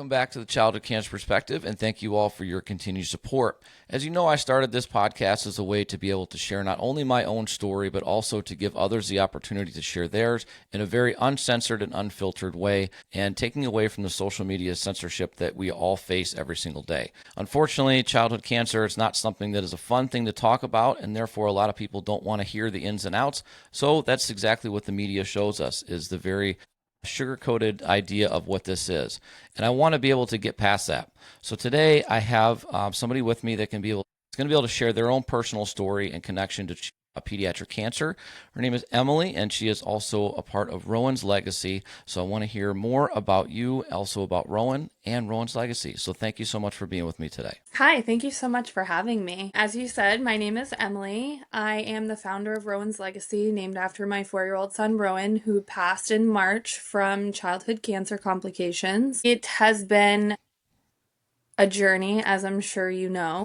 Welcome back to the Childhood Cancer Perspective, and thank you all for your continued support. As you know, I started this podcast as a way to be able to share not only my own story, but also to give others the opportunity to share theirs in a very uncensored and unfiltered way, and taking away from the social media censorship that we all face every single day. Unfortunately, childhood cancer is not something that is a fun thing to talk about, and therefore a lot of people don't want to hear the ins and outs. So that's exactly what the media shows us, is the very sugar-coated idea of what this is. And I want to be able to get past that. So today I have somebody with me that is going to be able to share their own personal story and connection to pediatric cancer. Her name is Emily, and she is also a part of Rowan's legacy. So I want to hear more about you, also about Rowan and Rowan's legacy. So thank you so much for being with me today. Hi, thank you so much for having me. As you said, my name is Emily. I am the founder of Rowan's Legacy, named after my 4-year-old son, Rowan, who passed in March from childhood cancer complications. It has been a journey, as I'm sure you know.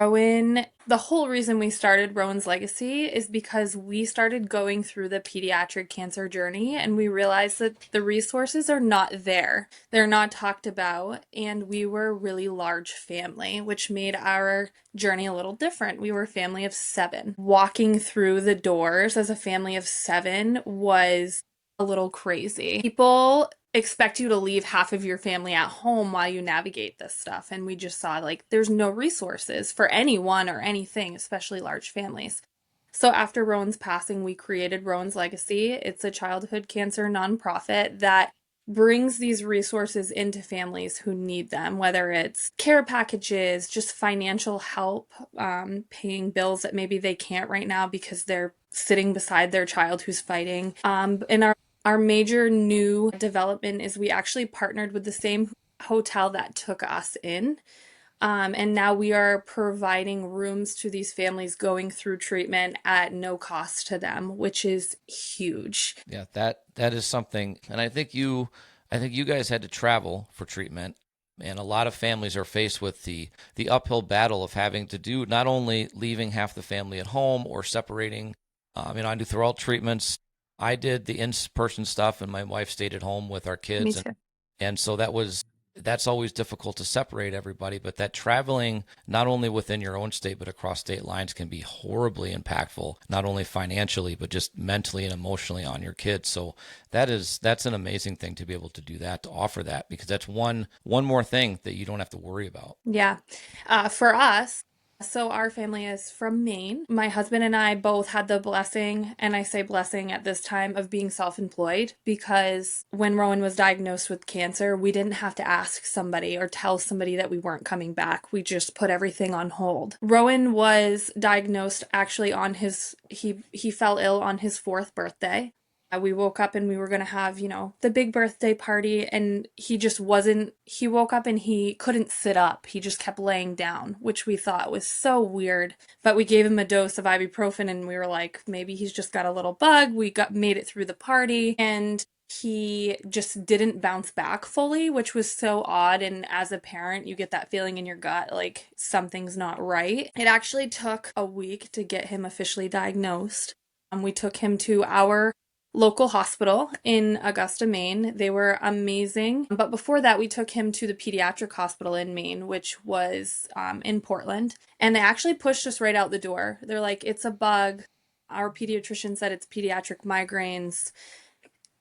The whole reason we started Rowan's Legacy is because we started going through the pediatric cancer journey and we realized that the resources are not there. They're not talked about, and we were a really large family, which made our journey a little different. We were a family of 7. Walking through the doors as a family of 7 was a little crazy. People expect you to leave half of your family at home while you navigate this stuff. And we just saw there's no resources for anyone or anything, especially large families. So after Rowan's passing, we created Rowan's Legacy. It's a childhood cancer nonprofit that brings these resources into families who need them, whether it's care packages, just financial help, paying bills that maybe they can't right now because they're sitting beside their child who's fighting. And our major new development is we actually partnered with the same hotel that took us in. And now we are providing rooms to these families going through treatment at no cost to them, which is huge. Yeah, that is something. And I think you guys had to travel for treatment. And a lot of families are faced with the uphill battle of having to do not only leaving half the family at home or separating. I do throughout treatments. I did the in-person stuff, and my wife stayed at home with our Me kids. too. And so that's always difficult to separate everybody. But that traveling, not only within your own state, but across state lines, can be horribly impactful, not only financially, but just mentally and emotionally on your kids. So that's an amazing thing to be able to do that, to offer that, because that's one more thing that you don't have to worry about. Yeah. For us, so our family is from Maine. My husband and I both had the blessing, and I say blessing at this time, of being self-employed, because when Rowan was diagnosed with cancer, we didn't have to ask somebody or tell somebody that we weren't coming back. We just put everything on hold. Rowan was diagnosed actually he fell ill on his 4th birthday. We woke up and we were going to have, the big birthday party, and he woke up and he couldn't sit up. He just kept laying down, which we thought was so weird. But we gave him a dose of ibuprofen and we were like, maybe he's just got a little bug. Made it through the party, and he just didn't bounce back fully, which was so odd. And as a parent, you get that feeling in your gut, like something's not right. It actually took a week to get him officially diagnosed. We took him to our local hospital in Augusta, Maine. They were amazing. But before that, we took him to the pediatric hospital in Maine, which was in Portland. And they actually pushed us right out the door. They're like, it's a bug. Our pediatrician said it's pediatric migraines.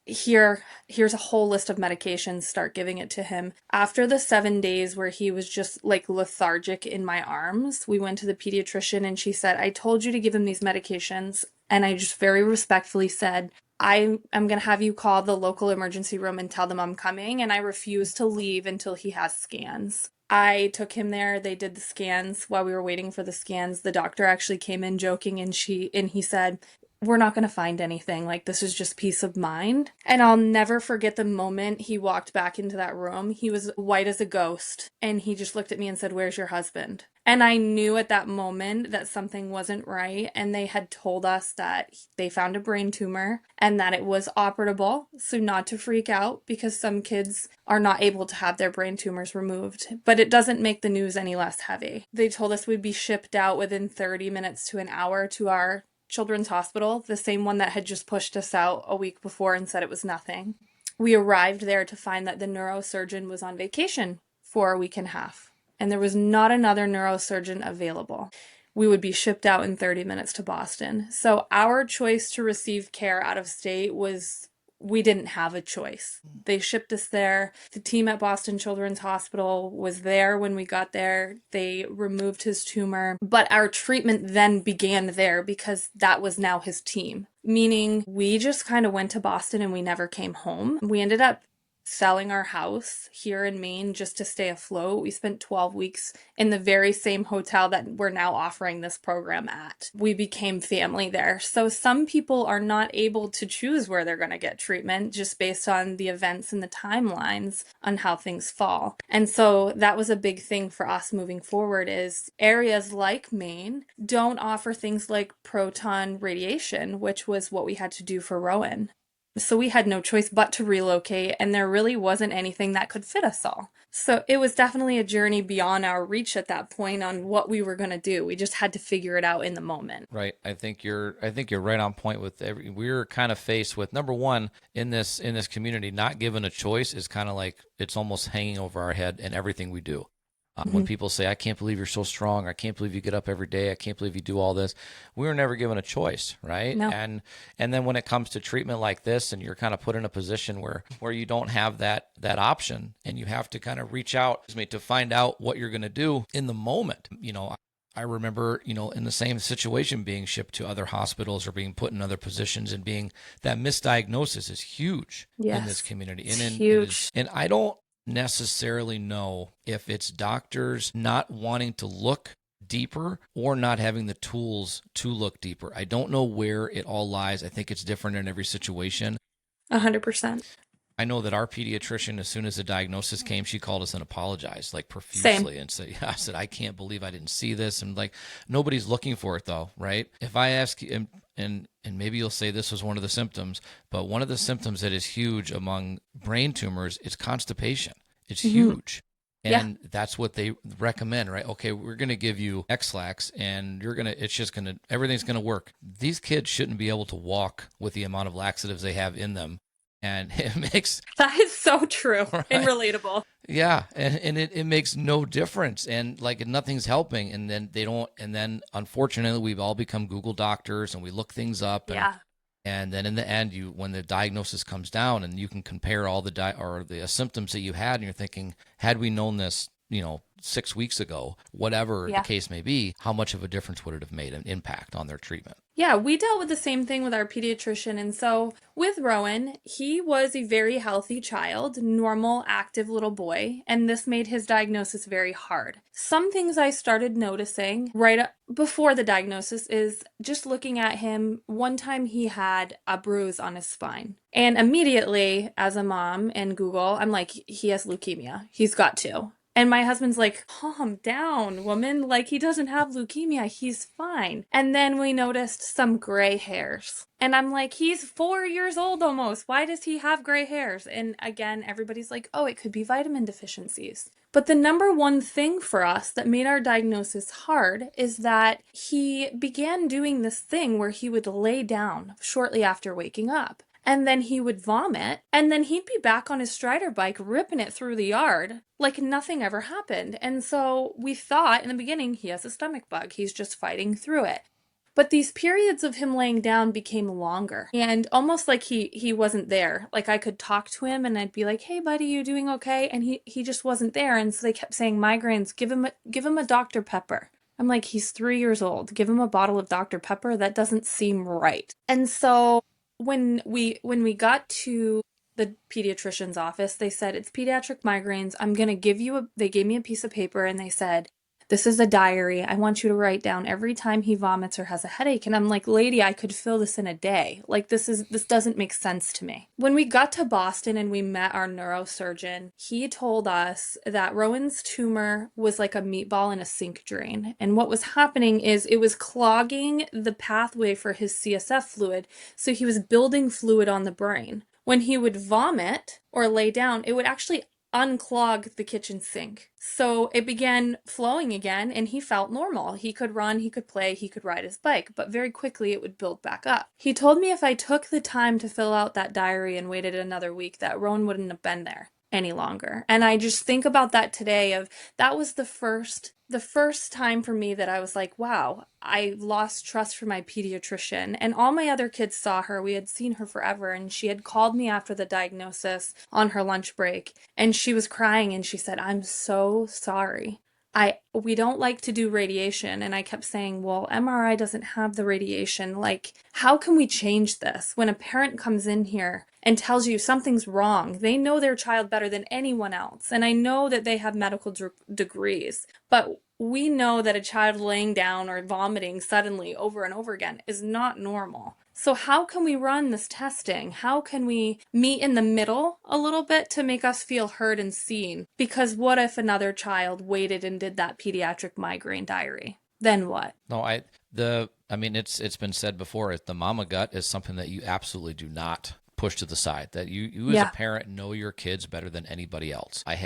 Here's a whole list of medications. Start giving it to him. After the 7 days where he was just lethargic in my arms, we went to the pediatrician and she said, I told you to give him these medications. And I just very respectfully said, I'm going to have you call the local emergency room and tell them I'm coming, and I refuse to leave until he has scans. I took him there. They did the scans. While we were waiting for the scans, the doctor actually came in joking, and he said, we're not going to find anything. This is just peace of mind. And I'll never forget the moment he walked back into that room. He was white as a ghost, and he just looked at me and said, where's your husband? And I knew at that moment that something wasn't right, and they had told us that they found a brain tumor and that it was operable, so not to freak out, because some kids are not able to have their brain tumors removed. But it doesn't make the news any less heavy. They told us we'd be shipped out within 30 minutes to an hour to our children's hospital, the same one that had just pushed us out a week before and said it was nothing. We arrived there to find that the neurosurgeon was on vacation for a week and a half, and there was not another neurosurgeon available. We would be shipped out in 30 minutes to Boston. So our choice to receive care out of state was, we didn't have a choice. They shipped us there. The team at Boston Children's Hospital was there when we got there. They removed his tumor, but our treatment then began there because that was now his team. Meaning we just kind of went to Boston and we never came home. We ended up selling our house here in Maine just to stay afloat. We spent 12 weeks in the very same hotel that we're now offering this program at. We became family there. So some people are not able to choose where they're going to get treatment just based on the events and the timelines on how things fall. And so that was a big thing for us moving forward, is areas like Maine don't offer things like proton radiation, which was what we had to do for Rowan. So we had no choice but to relocate, and there really wasn't anything that could fit us all. So it was definitely a journey beyond our reach at that point on what we were going to do. We just had to figure it out in the moment. Right. I think you're right on point with we're kind of faced with, number one, in this community, not given a choice is kind of like, it's almost hanging over our head in everything we do. When people say, I can't believe you're so strong, I can't believe you get up every day, I can't believe you do all this, we were never given a choice, right? No. And then when it comes to treatment like this, and you're kind of put in a position where you don't have that option, and you have to kind of reach out to find out what you're going to do in the moment. I remember, in the same situation, being shipped to other hospitals or being put in other positions, and being that misdiagnosis is huge in this community. It's huge. And I don't necessarily know if it's doctors not wanting to look deeper or not having the tools to look deeper. I don't know where it all lies. I think it's different in every situation. 100%. I know that our pediatrician, as soon as the diagnosis came, she called us and apologized like profusely. And said, I said, I can't believe I didn't see this. And like, nobody's looking for it though, right? If I ask you, and maybe you'll say this was one of the symptoms, but one of the symptoms that is huge among brain tumors is constipation. It's huge. And that's what they recommend, right? Okay, we're going to give you X-Lax, and everything's going to work. These kids shouldn't be able to walk with the amount of laxatives they have in them. And it makes... That is so true, right? And relatable. Yeah, and it makes no difference, and like nothing's helping, and then they don't, and then unfortunately we've all become Google doctors, and we look things up, and then in the end, when the diagnosis comes down, and you can compare all the symptoms that you had, and you're thinking, had we known this, 6 weeks ago, whatever the case may be, how much of a difference would it have made an impact on their treatment? Yeah, we dealt with the same thing with our pediatrician. And so with Rowan, he was a very healthy child, normal, active little boy, and this made his diagnosis very hard. Some things I started noticing right before the diagnosis is just looking at him. One time he had a bruise on his spine. And immediately, as a mom and Google, I'm like, he has leukemia. He's got to. And my husband's like, calm down, woman. Like, he doesn't have leukemia. He's fine. And then we noticed some gray hairs. And I'm like, he's 4 years old almost. Why does he have gray hairs? And again, everybody's like, oh, it could be vitamin deficiencies. But the number one thing for us that made our diagnosis hard is that he began doing this thing where he would lay down shortly after waking up. And then he would vomit, and then he'd be back on his Strider bike ripping it through the yard like nothing ever happened. And so we thought in the beginning, he has a stomach bug. He's just fighting through it. But these periods of him laying down became longer, and almost like he wasn't there. Like I could talk to him and I'd be like, hey buddy, you doing okay? And he just wasn't there. And so they kept saying, migraines, give him a Dr. Pepper. I'm like, he's 3 years old. Give him a bottle of Dr. Pepper? That doesn't seem right. And so when we got to the pediatrician's office, they said, it's pediatric migraines. I'm going to give you they gave me a piece of paper and they said, this is a diary. I want you to write down every time he vomits or has a headache. And I'm like, lady, I could fill this in a day. Like, this doesn't make sense to me. When we got to Boston and we met our neurosurgeon, he told us that Rowan's tumor was like a meatball in a sink drain. And what was happening is it was clogging the pathway for his CSF fluid. So he was building fluid on the brain. When he would vomit or lay down, it would actually unclog the kitchen sink. So it began flowing again and he felt normal. He could run, he could play, he could ride his bike, but very quickly it would build back up. He told me if I took the time to fill out that diary and waited another week, that Rowan wouldn't have been there. any longer. And I just think about that today of that was the first time for me that I was like, wow, I lost trust for my pediatrician. And all my other kids saw her. We had seen her forever. And she had called me after the diagnosis on her lunch break. And she was crying and she said, I'm so sorry. We don't like to do radiation. And I kept saying, well, MRI doesn't have the radiation. Like, how can we change this? When a parent comes in here and tells you something's wrong, they know their child better than anyone else. And I know that they have medical degrees, but we know that a child laying down or vomiting suddenly over and over again is not normal. So how can we run this testing? How can we meet in the middle a little bit to make us feel heard and seen? Because what if another child waited and did that pediatric migraine diary? Then what? No, I mean, it's been said before. The mama gut is something that you absolutely do not push to the side. That you as a Yeah. parent know your kids better than anybody else. I've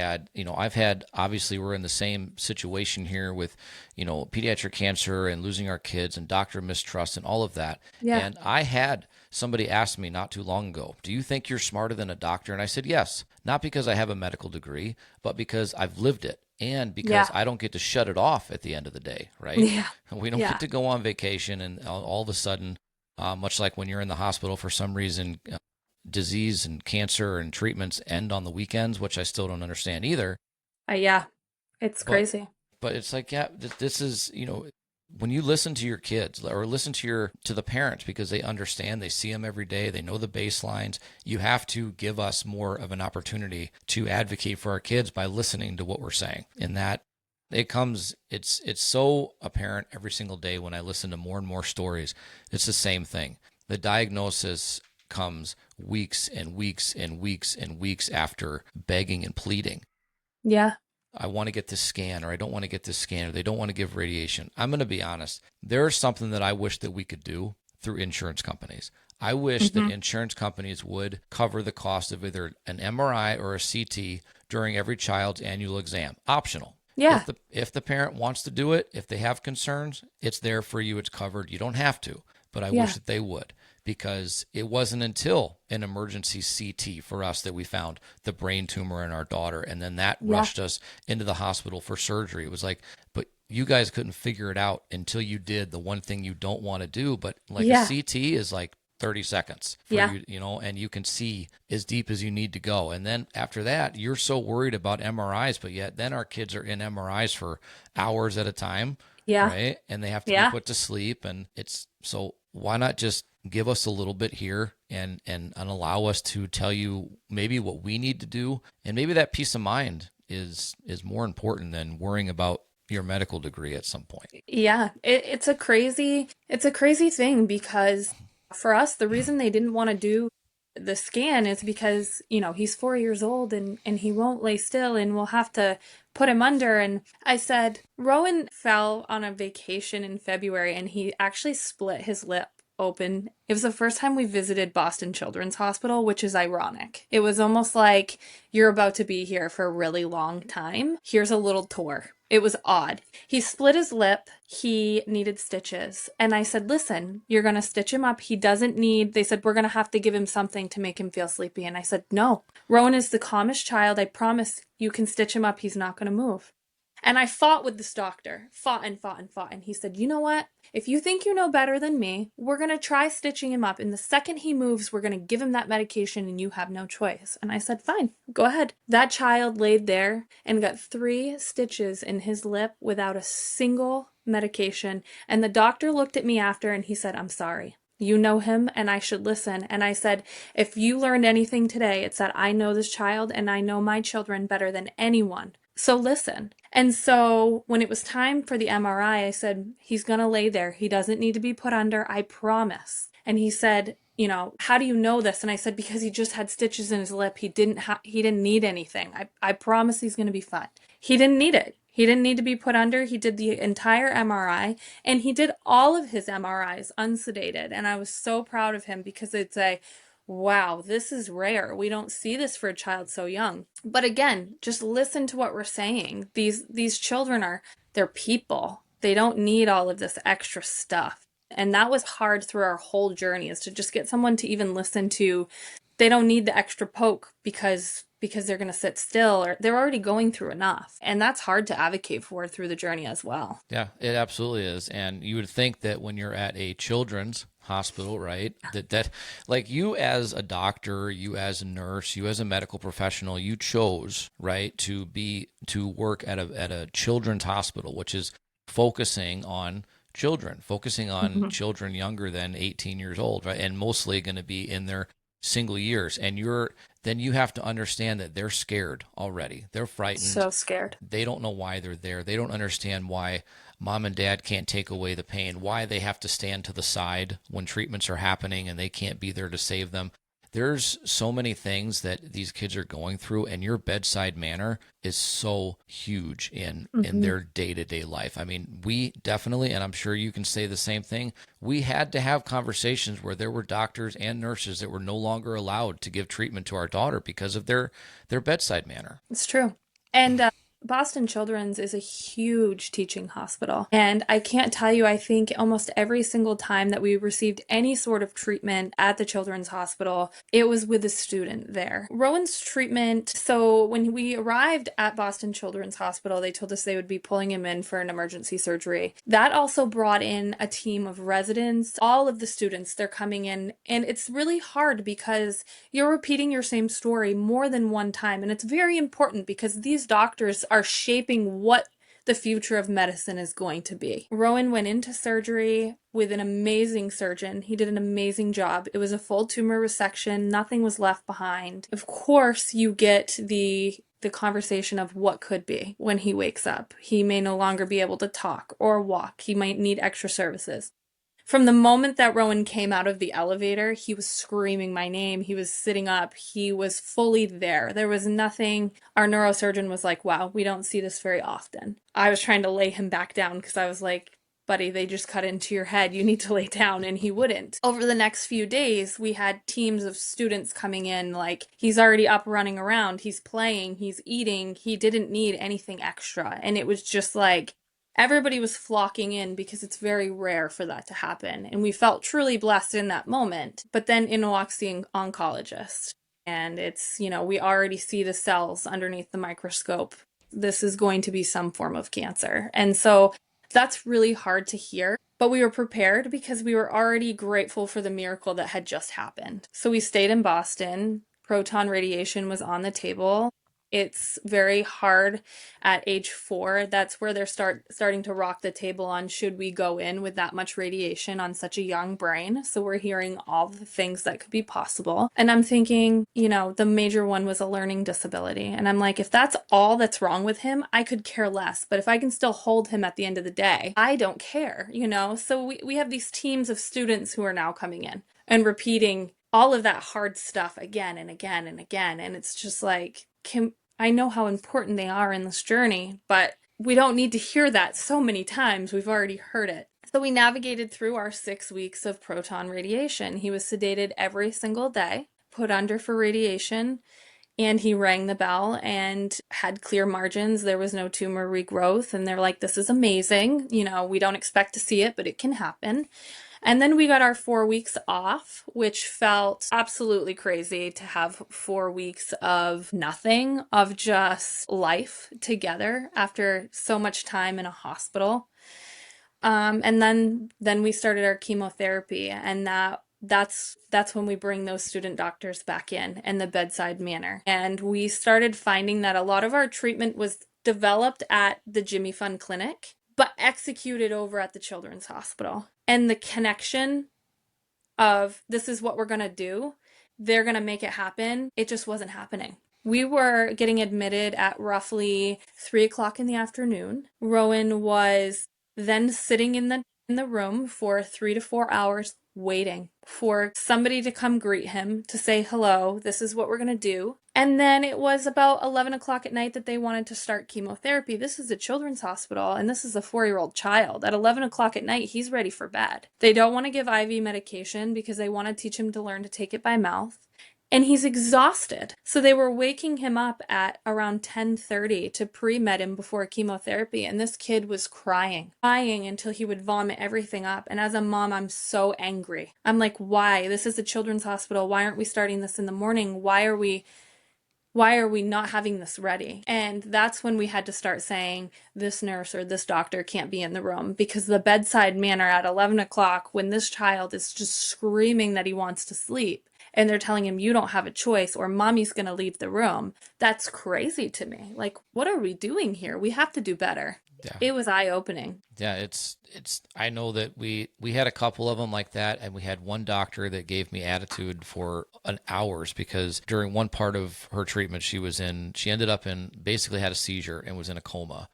had, obviously we're in the same situation here with, pediatric cancer and losing our kids and doctor mistrust and all of that. Yeah. And I had somebody ask me not too long ago, do you think you're smarter than a doctor? And I said, yes, not because I have a medical degree, but because I've lived it. And because Yeah. I don't get to shut it off at the end of the day, right? Yeah. We don't Yeah. get to go on vacation and all of a sudden, much like when you're in the hospital for some reason, disease and cancer and treatments end on the weekends, which I still don't understand either. Yeah. It's But crazy. but it's like, yeah, this is, when you listen to your kids or listen to the parents, because they understand, they see them every day, they know the baselines. You have to give us more of an opportunity to advocate for our kids by listening to what we're saying. And that it's so apparent every single day when I listen to more and more stories. It's the same thing. The diagnosis comes weeks and weeks and weeks and weeks after begging and pleading. Yeah. I want to get this scan, or I don't want to get this scan, or they don't want to give radiation. I'm going to be honest. There's something that I wish that we could do through insurance companies. I wish that Hmm. insurance companies would cover the cost of either an MRI or a CT during every child's annual exam. Optional. Yeah. If the parent wants to do it, if they have concerns, it's there for you. It's covered. You don't have to, but I wish Yeah. that they would, because it wasn't until an emergency CT for us that we found the brain tumor in our daughter, and then that Yeah. rushed us into the hospital for surgery. It was like, but you guys couldn't figure it out until you did the one thing you don't want to do. But like a Yeah. CT is like 30 seconds for Yeah. you, and you can see as deep as you need to go. And then after that, you're so worried about MRIs, but yet then our kids are in MRIs for hours at a time, Yeah. right? And they have to be Yeah. put to sleep. And it's so, why not just give us a little bit here and allow us to tell you maybe what we need to do? And maybe that peace of mind is more important than worrying about your medical degree at some point. Yeah. It's a crazy thing because for us, the reason they didn't want to do the scan is because, he's 4 years old and he won't lay still and we'll have to put him under. And I said, Rowan fell on a vacation in February and he actually split his lip open. It was the first time we visited Boston Children's Hospital, which is ironic. It was almost like you're about to be here for a really long time. Here's a little tour. It was odd. He split his lip. He needed stitches. And I said, listen, you're going to stitch him up. They said, we're going to have to give him something to make him feel sleepy. And I said, no. Rowan is the calmest child. I promise you can stitch him up. He's not going to move. And I fought with this doctor, fought and fought and fought. And he said, you know what? If you think you know better than me, we're going to try stitching him up. And the second he moves, we're going to give him that medication and you have no choice. And I said, fine, go ahead. That child laid there and got 3 stitches in his lip without a single medication. And the doctor looked at me after and he said, I'm sorry. You know him and I should listen. And I said, if you learned anything today, it's that I know this child and I know my children better than anyone. So listen. And so when it was time for the MRI, I said, he's going to lay there. He doesn't need to be put under. I promise. And he said, how do you know this? And I said, because he just had stitches in his lip. He didn't need anything. I promise he's going to be fine. He didn't need it. He didn't need to be put under. He did the entire MRI and he did all of his MRIs unsedated. And I was so proud of him because wow, this is rare. We don't see this for a child so young. But again, just listen to what we're saying. These children they're people. They don't need all of this extra stuff. And that was hard through our whole journey, is to just get someone to even listen to, they don't need the extra poke because because they're going to sit still, or they're already going through enough. And that's hard to advocate for through the journey as well. Yeah, it absolutely is. And you would think that when you're at a children's hospital, right, that like you as a doctor, you as a nurse, you as a medical professional, you chose, right, to work at a children's hospital, which is focusing on children, focusing on Mhm. children younger than 18 years old, right? And mostly going to be in their single years. And then you have to understand that they're scared already. They're frightened. So scared. They don't know why they're there. They don't understand why mom and dad can't take away the pain, why they have to stand to the side when treatments are happening and they can't be there to save them. There's so many things that these kids are going through, and your bedside manner is so huge in Hmm. their day-to-day life. I mean, we definitely, and I'm sure you can say the same thing, we had to have conversations where there were doctors and nurses that were no longer allowed to give treatment to our daughter because of their bedside manner. It's true. And Boston Children's is a huge teaching hospital. And I can't tell you, I think almost every single time that we received any sort of treatment at the Children's Hospital, it was with a student there. Rowan's treatment, so when we arrived at Boston Children's Hospital, they told us they would be pulling him in for an emergency surgery. That also brought in a team of residents, all of the students, they're coming in. And it's really hard because you're repeating your same story more than one time. And it's very important because these doctors are shaping what the future of medicine is going to be. Rowan went into surgery with an amazing surgeon. He did an amazing job. It was a full tumor resection. Nothing was left behind. Of course, you get the conversation of what could be when he wakes up. He may no longer be able to talk or walk. He might need extra services. From the moment that Rowan came out of the elevator, he was screaming my name. He was sitting up. He was fully there. There was nothing. Our neurosurgeon was like, wow, we don't see this very often. I was trying to lay him back down because I was like, buddy, they just cut into your head. You need to lay down. And he wouldn't. Over the next few days, we had teams of students coming in, like, he's already up running around. He's playing. He's eating. He didn't need anything extra. And it was just like, everybody was flocking in because it's very rare for that to happen. And we felt truly blessed in that moment. But then in walks the oncologist. And it's, we already see the cells underneath the microscope. This is going to be some form of cancer. And so that's really hard to hear. But we were prepared because we were already grateful for the miracle that had just happened. So we stayed in Boston. Proton radiation was on the table. It's very hard at age 4. That's where they're starting to rock the table on should we go in with that much radiation on such a young brain. So we're hearing all the things that could be possible. And I'm thinking, the major one was a learning disability. And I'm like, if that's all that's wrong with him, I could care less. But if I can still hold him at the end of the day, I don't care, So we have these teams of students who are now coming in and repeating all of that hard stuff again and again and again. And it's just like, I know how important they are in this journey, but we don't need to hear that so many times. We've already heard it. So we navigated through our 6 weeks of proton radiation. He was sedated every single day, put under for radiation, and he rang the bell and had clear margins. There was no tumor regrowth. And they're like, this is amazing. We don't expect to see it, but it can happen. And then we got our 4 weeks off, which felt absolutely crazy to have 4 weeks of nothing, of just life together after so much time in a hospital. And then we started our chemotherapy, and that's when we bring those student doctors back in and the bedside manner. And we started finding that a lot of our treatment was developed at the Jimmy Fund Clinic, but executed over at the Children's Hospital. And the connection of this is what we're going to do, they're going to make it happen, it just wasn't happening. We were getting admitted at roughly 3 o'clock in the afternoon. Rowan was then sitting in the room for 3 to 4 hours waiting for somebody to come greet him to say hello, this is what we're going to do. And then it was about 11 o'clock at night that they wanted to start chemotherapy. This is a children's hospital, and this is a 4-year-old child. At 11 o'clock at night, he's ready for bed. They don't want to give IV medication because they want to teach him to learn to take it by mouth. And he's exhausted. So they were waking him up at around 10:30 to pre-med him before chemotherapy. And this kid was crying until he would vomit everything up. And as a mom, I'm so angry. I'm like, why? This is a children's hospital. Why aren't we starting this in the morning? Why Why are we not having this ready? And that's when we had to start saying this nurse or this doctor can't be in the room, because the bedside manner at 11 o'clock when this child is just screaming that he wants to sleep and they're telling him you don't have a choice or mommy's going to leave the room. That's crazy to me. Like, what are we doing here? We have to do better. Yeah. It was eye-opening. Yeah, it's I know that we had a couple of them like that, and we had one doctor that gave me attitude for an hours because during one part of her treatment she ended up in, basically had a seizure and was in a coma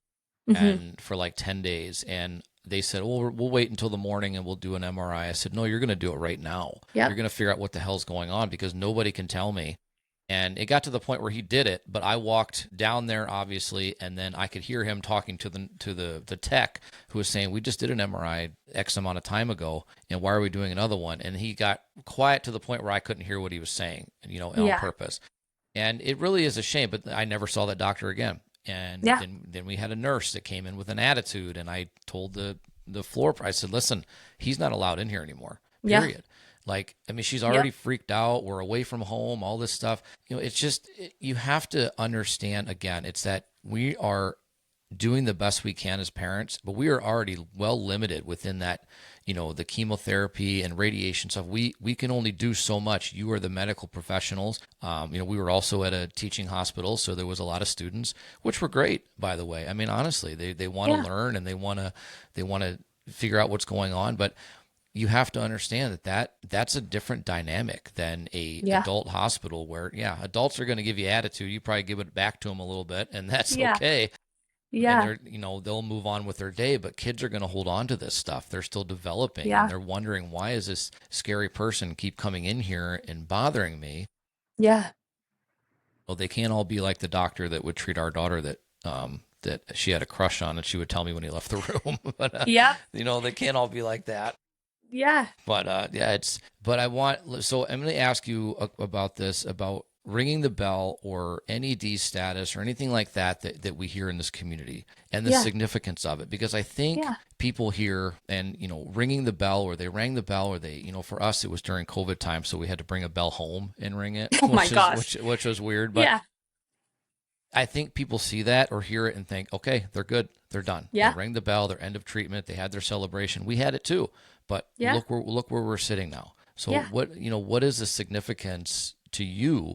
and for like 10 days, and they said, well, we'll wait until the morning and we'll do an MRI. I said, no, you're going to do it right now. Yep. You're going to figure out what the hell's going on because nobody can tell me. And it got to the point where he did it, but I walked down there, obviously, and then I could hear him talking to the tech who was saying, we just did an MRI X amount of time ago, and why are we doing another one? And he got quiet to the point where I couldn't hear what he was saying, on purpose. And it really is a shame, but I never saw that doctor again. And then we had a nurse that came in with an attitude, and I told the floor, I said, listen, he's not allowed in here anymore, period. Yeah. Like, I mean, she's already freaked out. We're away from home, all this stuff. It's just, you have to understand, again, it's that we are doing the best we can as parents, but we are already well limited within that, the chemotherapy and radiation stuff. We can only do so much. You are the medical professionals. We were also at a teaching hospital, so there was a lot of students, which were great, by the way. I mean, honestly, they want to learn and they want to figure out what's going on, but you have to understand that's a different dynamic than a adult hospital where, adults are going to give you attitude. You probably give it back to them a little bit, and that's okay. Yeah. And they'll move on with their day, but kids are going to hold on to this stuff. They're still developing, and they're wondering, why is this scary person keep coming in here and bothering me? Yeah. Well, they can't all be like the doctor that would treat our daughter that she had a crush on, and she would tell me when he left the room. But, they can't all be like that. Yeah. But so I'm going to ask you about this, about ringing the bell or NED status or anything like that we hear in this community and the significance of it. Because I think people hear and, ringing the bell, or they rang the bell, or they, for us, it was during COVID time. So we had to bring a bell home and ring it. Oh my gosh. Which was weird. But I think people see that or hear it and think, okay, they're good. They're done. Yeah. They rang the bell, their end of treatment. They had their celebration. We had it too. But look where we're sitting now. So what is the significance to you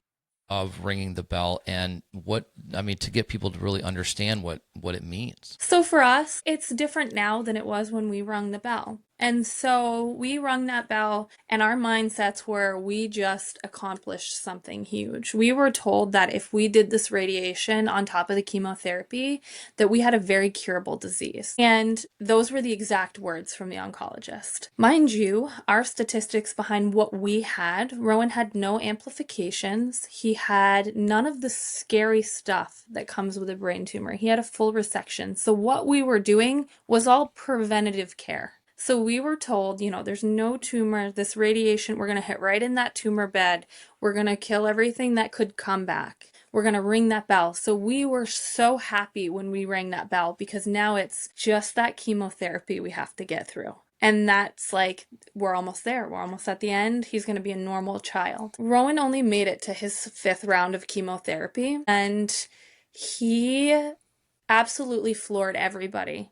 of ringing the bell, and to get people to really understand what it means? So for us, it's different now than it was when we rung the bell. And so we rung that bell, and our mindsets were, we just accomplished something huge. We were told that if we did this radiation on top of the chemotherapy, that we had a very curable disease. And those were the exact words from the oncologist. Mind you, our statistics behind what we had, Rowan had no amplifications. He had none of the scary stuff that comes with a brain tumor. He had a full resection. So what we were doing was all preventative care. So we were told, there's no tumor, this radiation, we're going to hit right in that tumor bed. We're going to kill everything that could come back. We're going to ring that bell. So we were so happy when we rang that bell, because now it's just that chemotherapy we have to get through. And that's like, we're almost there. We're almost at the end. He's going to be a normal child. Rowan only made it to his 5th round of chemotherapy, and he absolutely floored everybody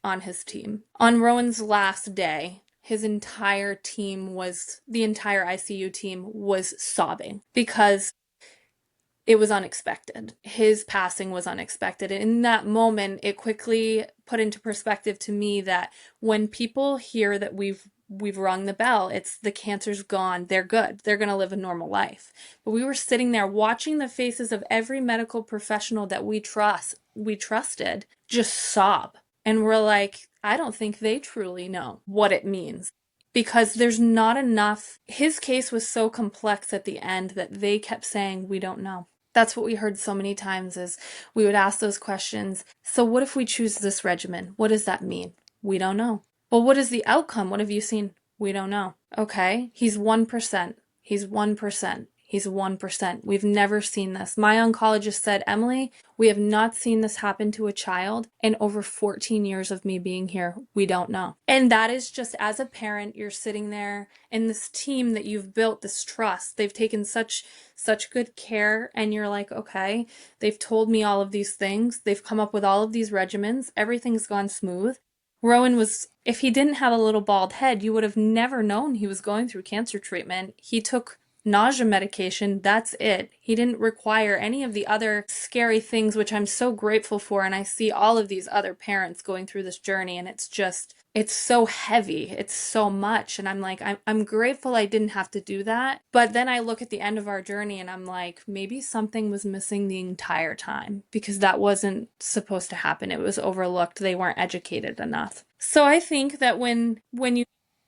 on his team. On Rowan's last day, the entire ICU team was sobbing because it was unexpected. His passing was unexpected. And in that moment, it quickly put into perspective to me that when people hear that we've rung the bell, it's the cancer's gone, they're good, they're going to live a normal life. But we were sitting there watching the faces of every medical professional that we trusted just sob. And we're like, I don't think they truly know what it means, because there's not enough. His case was so complex at the end that they kept saying, we don't know. That's what we heard so many times, is we would ask those questions. So what if we choose this regimen? What does that mean? We don't know. Well, what is the outcome? What have you seen? We don't know. Okay, he's 1%. He's 1%. He's 1%. We've never seen this. My oncologist said, Emily, We have not seen this happen to a child in over 14 years of me being here. We don't know. And that is just, as a parent, you're sitting there in this team that you've built, this trust. They've taken such good care, and you're like, okay, they've told me all of these things. They've come up with all of these regimens. Everything's gone smooth. Rowan was, if he didn't have a little bald head, you would have never known he was going through cancer treatment. He took nausea medication, that's it. He didn't require any of the other scary things, which I'm so grateful for. And I see all of these other parents going through this journey, and it's so heavy. It's so much. And I'm like, I'm grateful I didn't have to do that. But then I look at the end of our journey and I'm like, maybe something was missing the entire time, because that wasn't supposed to happen. It was overlooked. They weren't educated enough. So I think that when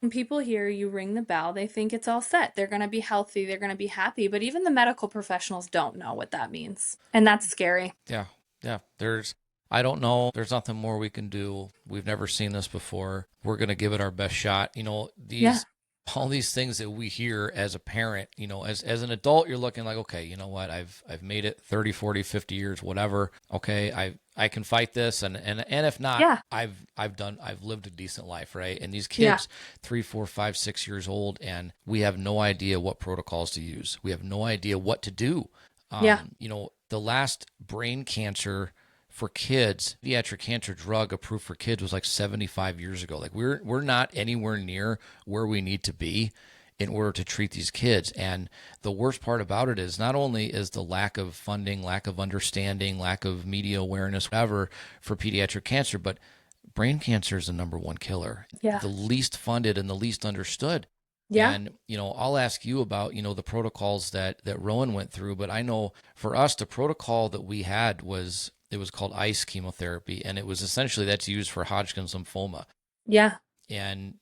people hear you ring the bell, they think it's all set. They're going to be healthy. They're going to be happy. But even the medical professionals don't know what that means. And that's scary. Yeah. Yeah. I don't know. There's nothing more we can do. We've never seen this before. We're going to give it our best shot. All these things that we hear as a parent, as an adult, you're looking like, okay, you know what? I've made it 30, 40, 50 years, whatever. Okay. I can fight this. And if not, Yeah. I've lived a decent life. Right. And these kids, 3, 4, 5, 6 years old, and we have no idea what protocols to use. We have no idea what to do. The last brain cancer for kids, pediatric cancer drug approved for kids was like 75 years ago. Like we're not anywhere near where we need to be in order to treat these kids. And the worst part about it is not only is the lack of funding, lack of understanding, lack of media awareness, whatever, for pediatric cancer, but brain cancer is the number one killer. Yeah. The least funded and the least understood. Yeah. And, I'll ask you about, the protocols that Rowan went through, but I know for us, the protocol that we had was called ICE chemotherapy. And it was essentially that's used for Hodgkin's lymphoma. Yeah. And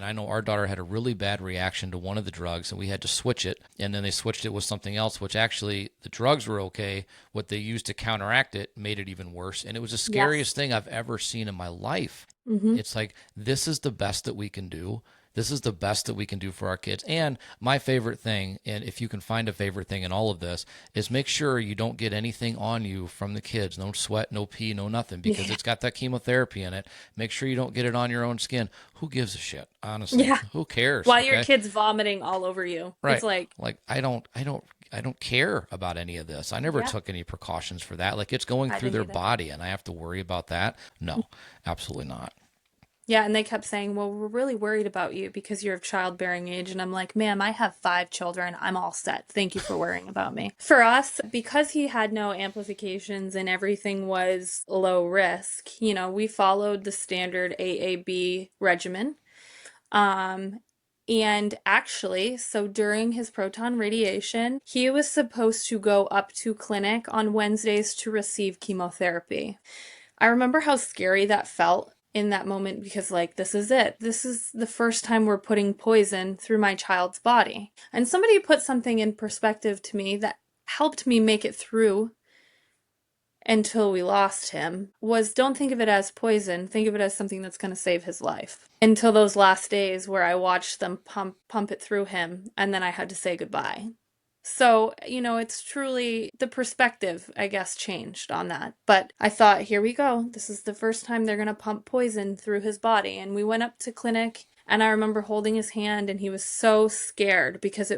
I know our daughter had a really bad reaction to one of the drugs, and we had to switch it. And then they switched it with something else, which actually the drugs were okay. What they used to counteract it made it even worse. And it was the scariest thing I've ever seen in my life. Mm-hmm. It's like, this is the best that we can do. This is the best that we can do for our kids. And my favorite thing, and if you can find a favorite thing in all of this, is make sure you don't get anything on you from the kids. No sweat, no pee, no nothing, because it's got that chemotherapy in it. Make sure you don't get it on your own skin. Who gives a shit? Honestly, who cares? While your kid's vomiting all over you, right? It's like I don't care about any of this. I never took any precautions for that. Like, it's going through their body, and I have to worry about that. No, absolutely not. Yeah, and they kept saying, well, we're really worried about you because you're of childbearing age. And I'm like, ma'am, I have 5 children. I'm all set. Thank you for worrying about me. For us, because he had no amplifications and everything was low risk, we followed the standard AAB regimen. And actually, so during his proton radiation, he was supposed to go up to clinic on Wednesdays to receive chemotherapy. I remember how scary that felt in that moment, because this is it. This is the first time we're putting poison through my child's body. And somebody put something in perspective to me that helped me make it through until we lost him, was don't think of it as poison. Think of it as something that's going to save his life. Until those last days where I watched them pump it through him, and then I had to say goodbye. So, it's truly the perspective, I guess, changed on that. But I thought, here we go. This is the first time they're going to pump poison through his body. And we went up to clinic, and I remember holding his hand, and he was so scared because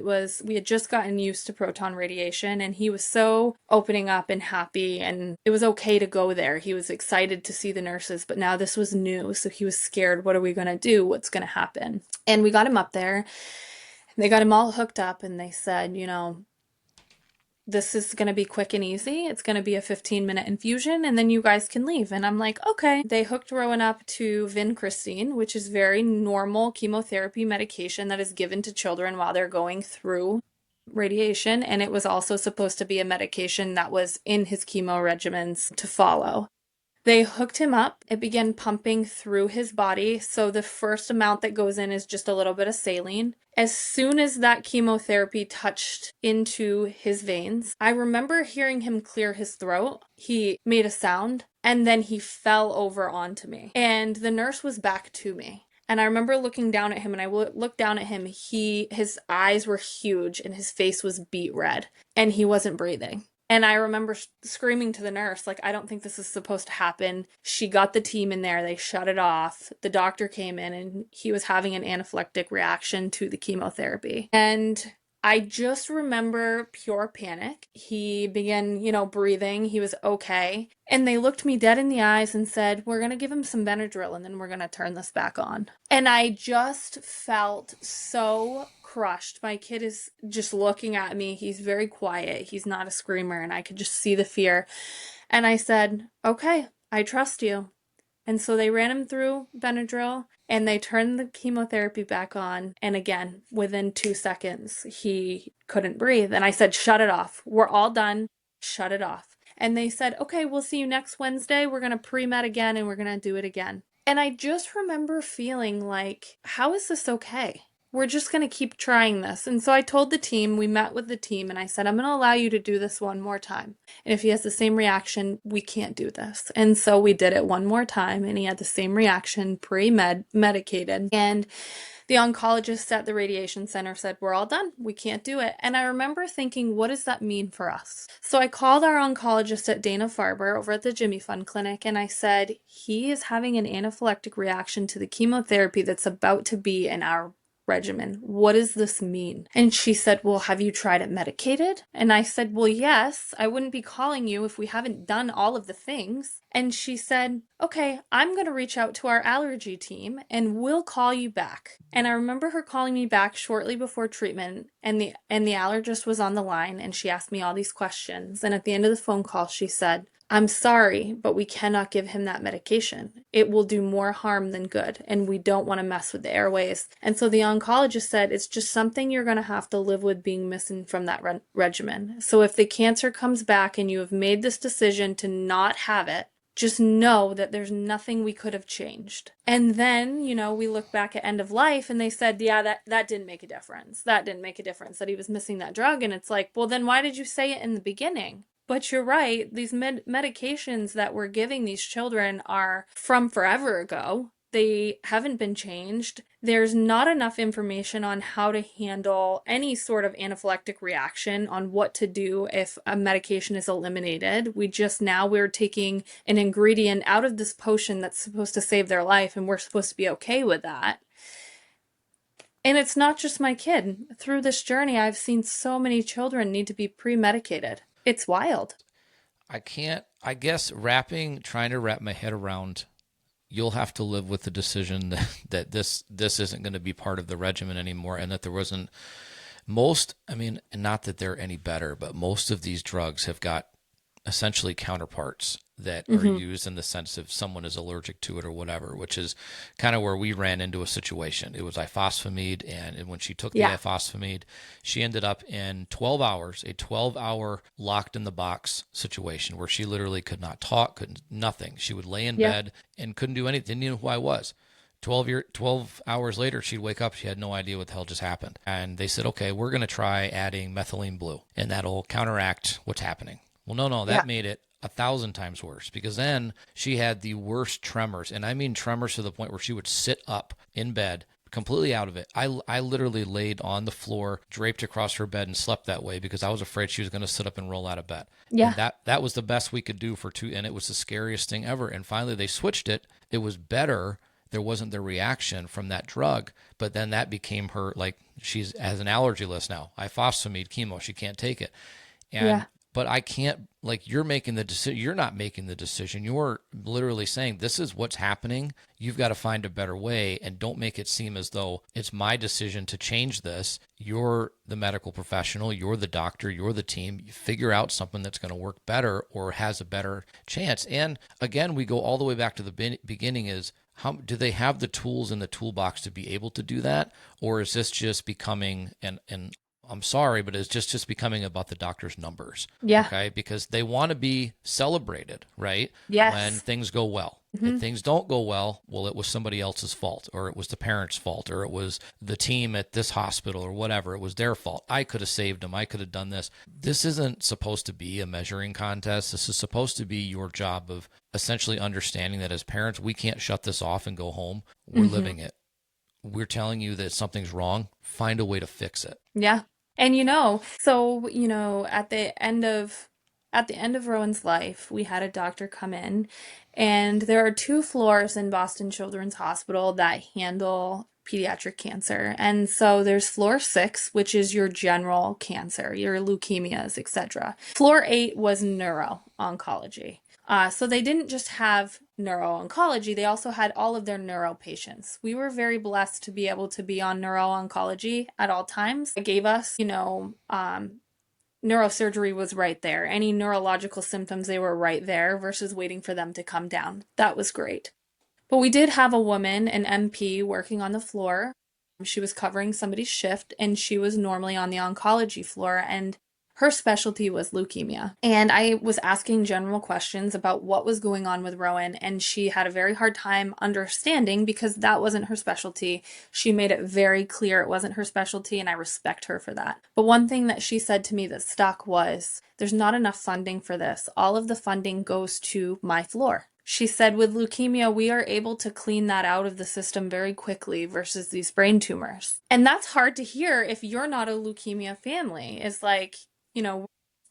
we had just gotten used to proton radiation, and he was so opening up and happy, and it was okay to go there. He was excited to see the nurses, but now this was new. So he was scared. What are we going to do? What's going to happen? And we got him up there. They got him all hooked up, and they said, this is going to be quick and easy. It's going to be a 15-minute infusion, and then you guys can leave. And I'm like, okay. They hooked Rowan up to vincristine, which is very normal chemotherapy medication that is given to children while they're going through radiation. And it was also supposed to be a medication that was in his chemo regimens to follow. They hooked him up. It began pumping through his body. So the first amount that goes in is just a little bit of saline. As soon as that chemotherapy touched into his veins, I remember hearing him clear his throat. He made a sound, and then he fell over onto me. And the nurse was back to me. And I remember looking down at him, and I looked down at him. His eyes were huge, and his face was beet red, and he wasn't breathing. And I remember screaming to the nurse, like, I don't think this is supposed to happen. She got the team in there. They shut it off. The doctor came in and he was having an anaphylactic reaction to the chemotherapy. And I just remember pure panic. He began, breathing. He was okay. And they looked me dead in the eyes and said, we're going to give him some Benadryl and then we're going to turn this back on. And I just felt so crushed. My kid is just looking at me. He's very quiet. He's not a screamer. And I could just see the fear. And I said, okay, I trust you. And so they ran him through Benadryl and they turned the chemotherapy back on. And again, within 2 seconds, he couldn't breathe. And I said, shut it off. We're all done. Shut it off. And they said, okay, we'll see you next Wednesday. We're going to pre-med again and we're going to do it again. And I just remember feeling like, how is this okay? We're just going to keep trying this. And so I told the team, we met with the team, and I said, I'm going to allow you to do this one more time. And if he has the same reaction, we can't do this. And so we did it one more time, and he had the same reaction, medicated. And the oncologist at the radiation center said, we're all done. We can't do it. And I remember thinking, what does that mean for us? So I called our oncologist at Dana-Farber over at the Jimmy Fund Clinic, and I said, he is having an anaphylactic reaction to the chemotherapy that's about to be in our regimen. What does this mean? And she said, well, have you tried it medicated? And I said, well, yes, I wouldn't be calling you if we haven't done all of the things. And she said, okay, I'm going to reach out to our allergy team and we'll call you back. And I remember her calling me back shortly before treatment, and the allergist was on the line, and she asked me all these questions. And at the end of the phone call, she said, I'm sorry, but we cannot give him that medication. It will do more harm than good, and we don't want to mess with the airways. And so the oncologist said, it's just something you're going to have to live with being missing from that regimen. So if the cancer comes back and you have made this decision to not have it, just know that there's nothing we could have changed. And then, we look back at end of life and they said, yeah, that didn't make a difference. That didn't make a difference, that he was missing that drug. And it's like, well, then why did you say it in the beginning? But you're right, these medications that we're giving these children are from forever ago. They haven't been changed. There's not enough information on how to handle any sort of anaphylactic reaction, on what to do if a medication is eliminated. We're taking an ingredient out of this potion that's supposed to save their life, and we're supposed to be okay with that. And it's not just my kid. Through this journey, I've seen so many children need to be pre-medicated. It's wild. I guess trying to wrap my head around, you'll have to live with the decision that this isn't going to be part of the regimen anymore, and that there wasn't not that they're any better, but most of these drugs have got essentially counterparts that are used in the sense if someone is allergic to it or whatever, which is kind of where we ran into a situation. It was ifosfamide, and when she took the ifosfamide, she ended up in 12 hours, a 12-hour locked in the box situation where she literally could not talk, nothing. She would lay in bed and couldn't do anything, didn't even know who I was. 12 hours later, she'd wake up. She had no idea what the hell just happened. And they said, okay, we're going to try adding methylene blue, and that'll counteract what's happening. Well, no, that made it 1,000 times worse, because then she had the worst tremors. And I mean tremors to the point where she would sit up in bed, completely out of it. I literally laid on the floor, draped across her bed, and slept that way because I was afraid she was going to sit up and roll out of bed. Yeah. And that was the best we could do and it was the scariest thing ever. And finally they switched it. It was better. There wasn't the reaction from that drug, but then that became her, like, she has an allergy list now. Ifosfamide, chemo, she can't take it. And but I can't, like, you're making the decision. You're not making the decision. You're literally saying, this is what's happening. You've got to find a better way, and don't make it seem as though it's my decision to change this. You're the medical professional. You're the doctor. You're the team. You figure out something that's going to work better or has a better chance. And again, we go all the way back to the beginning is, how do they have the tools in the toolbox to be able to do that? Or is this just becoming an I'm sorry, but it's just becoming about the doctor's numbers. Yeah. Okay. Because they want to be celebrated, right? Yes. When things go well. If things don't go well, well, it was somebody else's fault, or it was the parents' fault, or it was the team at this hospital, or whatever. It was their fault. I could have saved them. I could have done this. This isn't supposed to be a measuring contest. This is supposed to be your job of essentially understanding that as parents, we can't shut this off and go home. We're living it. We're telling you that something's wrong. Find a way to fix it. Yeah. And, at the end of At the end of Rowan's life, we had a doctor come in, and there are 2 floors in Boston Children's Hospital that handle pediatric cancer. And so there's floor 6, which is your general cancer, your leukemias, etc. Floor 8 was neuro-oncology. So they didn't just have neuro-oncology, they also had all of their neuro patients. We were very blessed to be able to be on neuro-oncology at all times. It gave us, neurosurgery was right there. Any neurological symptoms, they were right there versus waiting for them to come down. That was great. But we did have a woman, an MP, working on the floor. She was covering somebody's shift, and she was normally on the oncology floor, and her specialty was leukemia. And I was asking general questions about what was going on with Rowan, and she had a very hard time understanding because that wasn't her specialty. She made it very clear it wasn't her specialty, and I respect her for that. But one thing that she said to me that stuck was, there's not enough funding for this. All of the funding goes to my floor. She said, with leukemia, we are able to clean that out of the system very quickly versus these brain tumors. And that's hard to hear if you're not a leukemia family. It's like,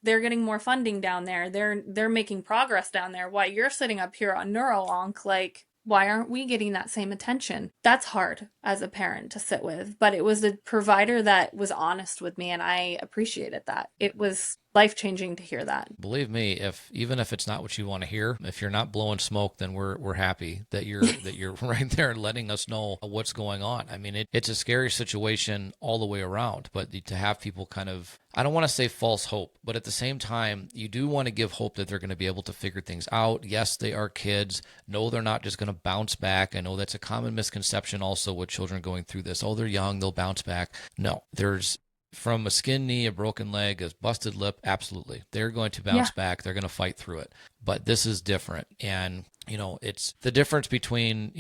they're getting more funding down there. They're making progress down there. Why you're sitting up here on neuro-onc, like, why aren't we getting that same attention? That's hard as a parent to sit with, but it was a provider that was honest with me, and I appreciated that. It was life-changing to hear that. Believe me, even if it's not what you want to hear, if you're not blowing smoke, then we're happy that you're right there letting us know what's going on. I mean, it's a scary situation all the way around, but to have people kind of, I don't want to say false hope, but at the same time, you do want to give hope that they're going to be able to figure things out. Yes, they are kids. No, they're not just going to bounce back. I know that's a common misconception also with children going through this. Oh, they're young, they'll bounce back. No, from a skinned knee, a broken leg, a busted lip, absolutely. They're going to bounce back. They're going to fight through it. But this is different. And, it's the difference between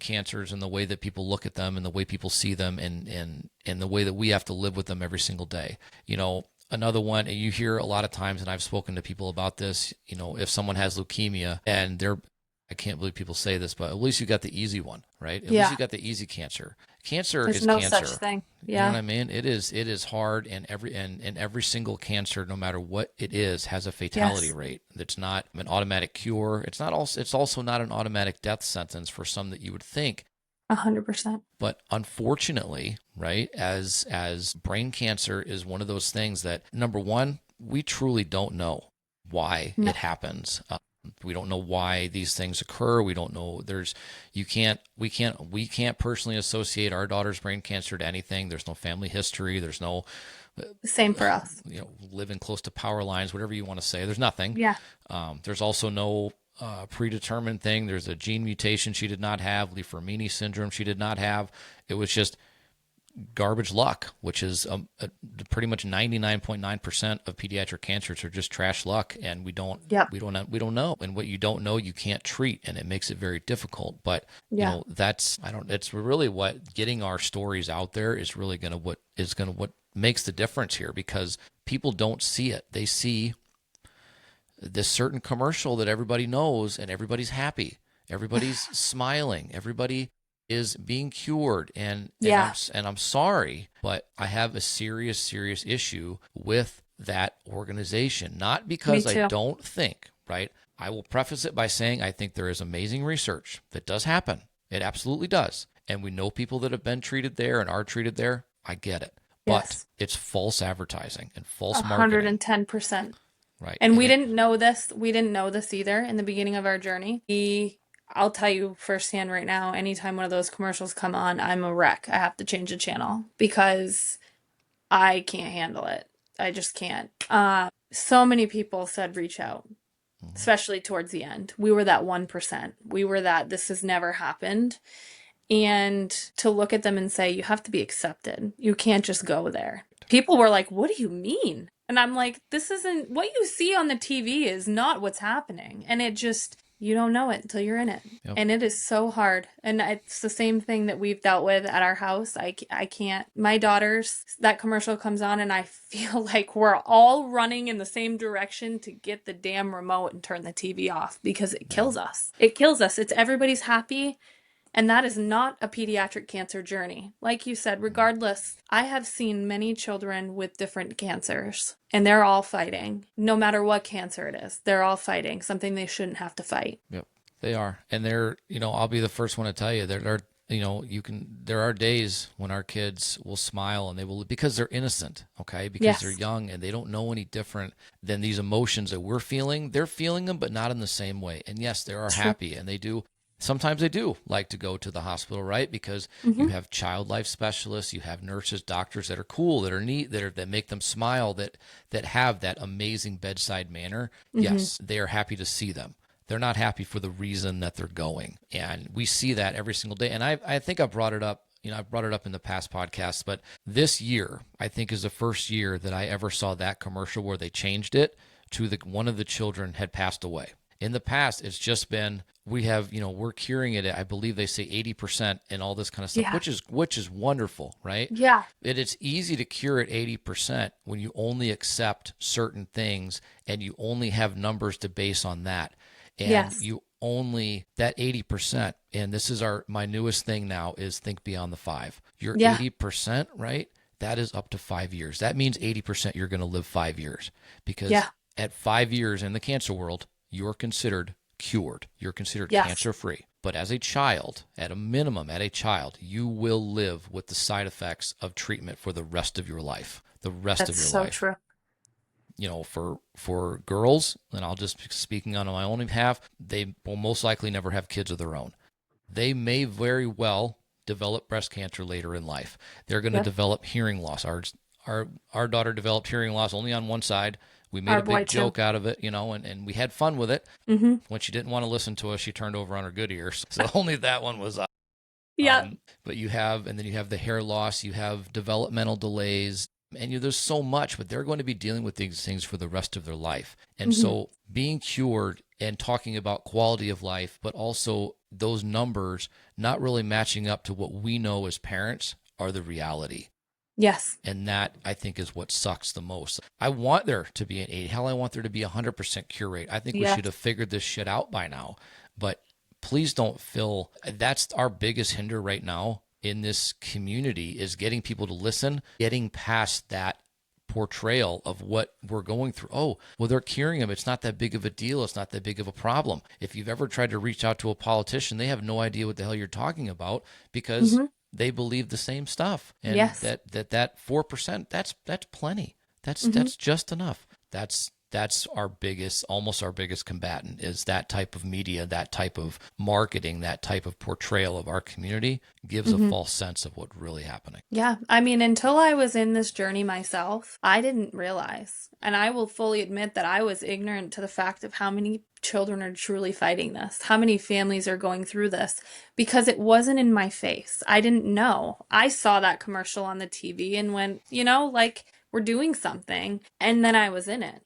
cancers and the way that people look at them and the way people see them and the way that we have to live with them every single day. Another one, and you hear a lot of times, and I've spoken to people about this, if someone has leukemia and I can't believe people say this, but at least you got the easy one, right? At least you got the easy cancer. Cancer is no cancer. Such thing. Yeah. You know what I mean? It is hard, and every single cancer, no matter what it is, has a fatality rate. It's not an automatic cure. It's also not an automatic death sentence for some that you would think. 100%. But unfortunately, right, as brain cancer is one of those things that, number one, we truly don't know why it happens. We don't know why these things occur. We don't know. We can't personally associate our daughter's brain cancer to anything. There's no family history. There's no. Same for us. Living close to power lines, whatever you want to say. There's nothing. Yeah. There's also no predetermined thing. There's a gene mutation she did not have. Li-Fraumeni syndrome she did not have. It was just garbage luck, which is pretty much 99.9% of pediatric cancers are just trash luck, and we don't know. And what you don't know, you can't treat, and it makes it very difficult. But it's really what getting our stories out there is really what makes the difference here, because people don't see it. They see this certain commercial that everybody knows, and everybody's happy, everybody's smiling, everybody is being cured, and I'm sorry, but I have a serious issue with that organization. Not because I don't think, right? I will preface it by saying I think there is amazing research that does happen. It absolutely does. And we know people that have been treated there and are treated there. I get it. But it's false advertising and false marketing. 110%. Right. And we didn't know this. We didn't know this either in the beginning of our journey. I'll tell you firsthand right now, anytime one of those commercials come on, I'm a wreck. I have to change the channel because I can't handle it. I just can't. So many people said reach out, especially towards the end. We were that 1%. We were that this has never happened. And to look at them and say, you have to be accepted. You can't just go there. People were like, what do you mean? And I'm like, this isn't what you see on the TV is not what's happening. And it just, you don't know it until you're in it. Yep. And it is so hard. And it's the same thing that we've dealt with at our house. I can't, my daughters, that commercial comes on and I feel like we're all running in the same direction to get the damn remote and turn the TV off because it kills us. It kills us. It's everybody's happy. And that is not a pediatric cancer journey. Like you said, regardless, I have seen many children with different cancers, and they're all fighting. No matter what cancer it is, they're all fighting something they shouldn't have to fight. Yep, they are. And they're, I'll be the first one to tell you, there are, there are days when our kids will smile and they will, because they're innocent, okay? Because they're Yes, young and they don't know any different than these emotions that we're feeling. They're feeling them, but not in the same way. And yes, they are true. happy and they do. Sometimes they do like to go to the hospital, right? Because you Hmm. have child life specialists, you have nurses, doctors that are cool, that are neat, that make them smile, that have that amazing bedside manner. Hmm. Yes, they are happy to see them. They're not happy for the reason that they're going. And we see that every single day. And I think I brought it up, I've brought it up in the past podcasts, but this year, I think is the first year that I ever saw that commercial where they changed it to one of the children had passed away. In the past, it's just been, we have, we're curing it at, I believe they say 80% and all this kind of stuff, Yeah. which is wonderful, right? Yeah. It's easy to cure at 80% when you only accept certain things and you only have numbers to base on that. And Yes. you only, that 80%, and this is my newest thing now, is think beyond the five. Your Yeah. 80%, right? That is up to 5 years. That means 80% you're going to live 5 years, because Yeah. at 5 years in the cancer world, you're considered cured. You're considered Yes. cancer free. But as a child, at a minimum, you will live with the side effects of treatment for the rest of your life. The rest of That's your so life. true. For girls, and I'll just be speaking on my own behalf, they will most likely never have kids of their own. They may very well develop breast cancer later in life. They're going to Yep. develop hearing loss. Our daughter developed hearing loss only on one side. We made Our a boy big too. joke out of it, and we had fun with it. Hmm. When she didn't want to listen to us, she turned over on her good ears. So only that one was up. Yep. But and then you have the hair loss, you have developmental delays, and there's so much, but they're going to be dealing with these things for the rest of their life. And Hmm. so being cured and talking about quality of life, but also those numbers not really matching up to what we know as parents are the reality. Yes. And that, I think, is what sucks the most. I want there to be an 80. Hell, I want there to be 100% cure rate. I think we should Yes. have figured this shit out by now. But please don't feel that's our biggest hinder right now in this community, is getting people to listen, getting past that portrayal of what we're going through. Oh, well, they're curing them. It's not that big of a deal. It's not that big of a problem. If you've ever tried to reach out to a politician, they have no idea what the hell you're talking about, because Hmm. they believe the same stuff. And Yes. that 4%, that's plenty. That's Hmm. that's just enough. That's almost our biggest combatant, is that type of media, that type of marketing, that type of portrayal of our community gives a Hmm. false sense of what's really happening. Yeah, I mean, until I was in this journey myself, I didn't realize. And I will fully admit that I was ignorant to the fact of how many children are truly fighting this, how many families are going through this, because it wasn't in my face. I didn't know. I saw that commercial on the TV and went, like we're doing something. And then I was in it.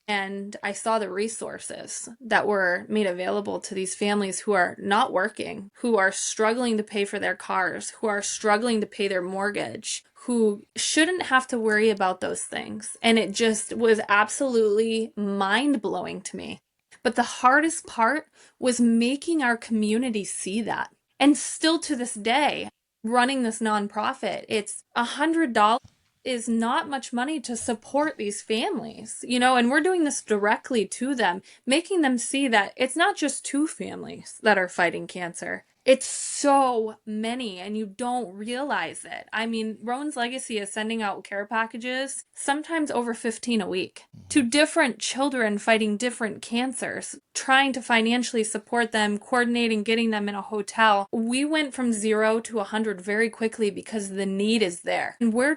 And I saw the resources that were made available to these families who are not working, who are struggling to pay for their cars, who are struggling to pay their mortgage, who shouldn't have to worry about those things. And it just was absolutely mind blowing to me. But the hardest part was making our community see that. And still to this day, running this nonprofit, it's $100 is not much money to support these families, and we're doing this directly to them, making them see that it's not just two families that are fighting cancer. It's so many, and you don't realize it. I mean, Rowan's Legacy is sending out care packages, sometimes over 15 a week, to different children fighting different cancers, trying to financially support them, coordinating getting them in a hotel. We went from 0 to 100 very quickly because the need is there. And we're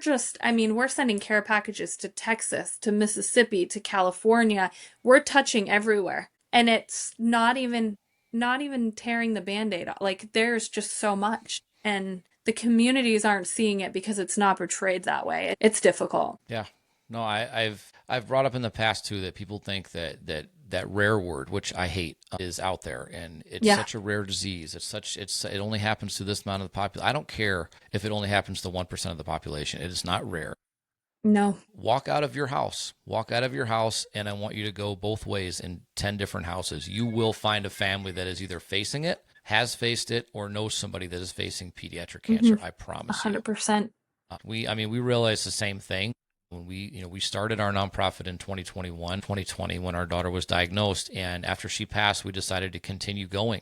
sending care packages to Texas, to Mississippi, to California. We're touching everywhere. And it's not even tearing the band-aid off. Like, there's just so much. And the communities aren't seeing it because it's not portrayed that way. It's difficult. Yeah. No, I've brought up in the past too that people think that rare word, which I hate, is out there, and it's Yeah. such a rare disease. It only happens to this amount of the population. I don't care if it only happens to 1% of the population. It is not rare. No. Walk out of your house. Walk out of your house, and I want you to go both ways in 10 different houses. You will find a family that is either facing it has faced it or knows somebody that is facing pediatric Mm-hmm. cancer. I promise you. 100%. We realized the same thing when we started our nonprofit in 2020 when our daughter was diagnosed, and after she passed, we decided to continue going.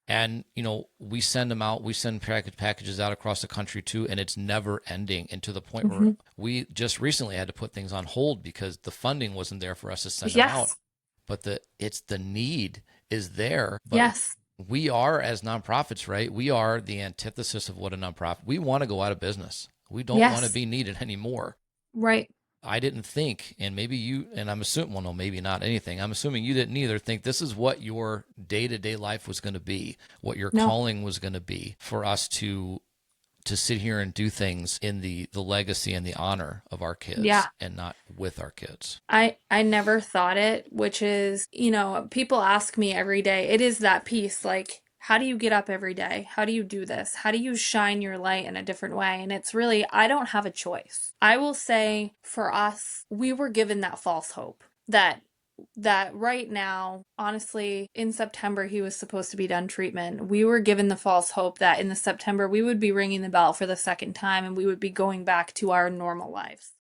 And we send them out, we send packages out across the country too, and it's never ending. And to the point Mm-hmm. where we just recently had to put things on hold because the funding wasn't there for us to send them out. Yes. But the need is there. But Yes. we are, as nonprofits, right? We are the antithesis of what a nonprofit. We want to go out of business. We don't want to be needed anymore. Right. I didn't think, and maybe you, and I'm assuming, well, no, maybe not anything. I'm assuming you didn't either think this is what your day-to-day life was going to be, what your calling was going to be, for us to sit here and do things in the legacy and the honor of our kids, and not with our kids. I never thought it, which is, people ask me every day, it is that piece, like, how do you get up every day? How do you do this? How do you shine your light in a different way? And it's really, I don't have a choice. I will say for us, we were given that false hope that right now, honestly, in September, he was supposed to be done treatment. We were given the false hope that in the September, we would be ringing the bell for the second time and we would be going back to our normal lives.